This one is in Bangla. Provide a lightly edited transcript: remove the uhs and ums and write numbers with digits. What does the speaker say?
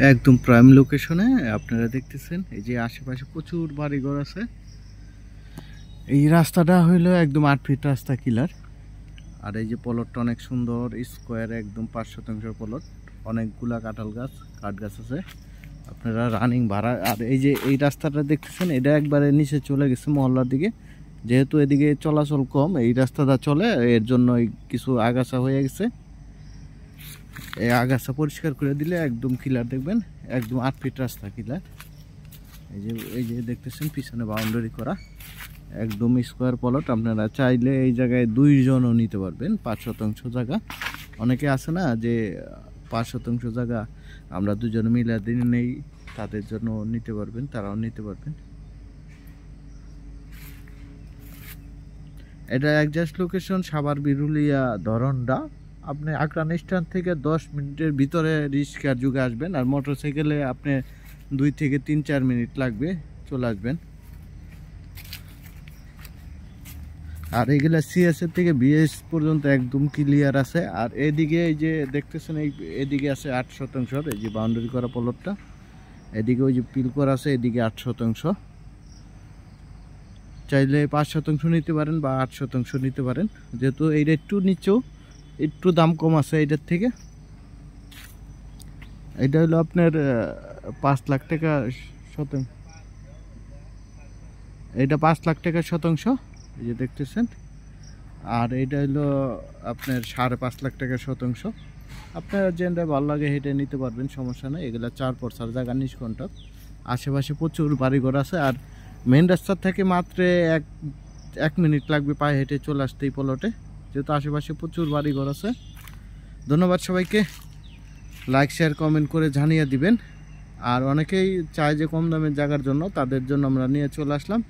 একদম প্রাইম লোকেশনে আপনারা দেখতেছেন এই যে আশেপাশে প্রচুর বাড়িঘর আছে। এই রাস্তাটা হইলো একদম 8 ফিট রাস্তা কিলার। আর এই যে প্লটটা অনেক সুন্দর স্কোয়ার, একদম 5 শতাংশ প্লট, অনেকগুলা কাঁঠাল গাছ, কাঠ গাছ আছে। আপনারা রানিং ভাড়া। আর এই যে এই রাস্তাটা দেখতেছেন এটা একবারে নিচে চলে গেছে মহল্লার দিকে, যেহেতু এদিকে চলাচল কম এই রাস্তাটা চলে, এর জন্য কিছু আগাছা হয়ে গেছে। এই আগাছা পরিষ্কার করে দিলে একদম ক্লিয়ার দেখবেন, একদম 8 ফিট রাস্তা ক্লিয়ার। এই যে দেখতেছেন পিছনে বাউন্ডারি করা, একদম স্কোয়ার প্লট। আপনারা চাইলে এই জায়গায় 2 জনও নিতে পারবেন। 5 শতাংশ জায়গা, অনেকে আছে না যে 5 শতাংশ জায়গা আমরা 2 জন মিলে দিন নেই, তাদের জন্য নিতে পারবেন, তারাও নিতে পারবেন। এটা একজাস্ট লোকেশন সাভার বিরুলিয়া ধরনডা। আপনি আকরান স্ট্যান্ড থেকে 10 মিনিটের ভিতরে রিক্সার যুগে আসবেন, আর মোটরসাইকেলে আপনি 2 থেকে 3-4 মিনিট লাগবে, চলে আসবেন। আর এগুলা সিএসএ থেকে বিএস পর্যন্ত একদম ক্লিয়ার আছে। আর এদিকে এই যে দেখতেছেন এদিকে আছে 8 শতাংশ, এই যে বাউন্ডারি করা প্লটটা, এদিকে ওই যে পিল করা আছে, এদিকে 8 শতাংশ। চাইলে 5 শতাংশ নিতে পারেন বা 8 শতাংশ নিতে পারেন, যেহেতু এইটা একটু নিচেও একটু দাম কম আছে এইটার থেকে। এটা হলো আপনার 5 লাখ টাকা শতাংশ, এটা 5 লাখ টাকা শতাংশ, এই যে দেখতেছেন। আর এটা হলো আপনার 5.5 লাখ টাকা শতাংশ। আপনার যেটা ভালো লাগে হেঁটে নিতে পারবেন, সমস্যা নেই। এগুলো 4x4 জায়গা, নিষ্কণ্টক। আশেপাশে প্রচুর বাড়িঘর আছে। আর মেন রাস্তার থেকে মাত্র 1 মিনিট লাগবে পায়ে হেঁটে চলে আসতে এই প্লটে, যেহেতু আশেপাশে প্রচুর বাড়িঘর আছে। ধন্যবাদ সবাইকে, লাইক শেয়ার কমেন্ট করে জানিয়ে দিবেন। আর অনেকেই চায় যে কম দামের জায়গার জন্য, তাদের জন্য আমরা নিয়ে চলে আসলাম।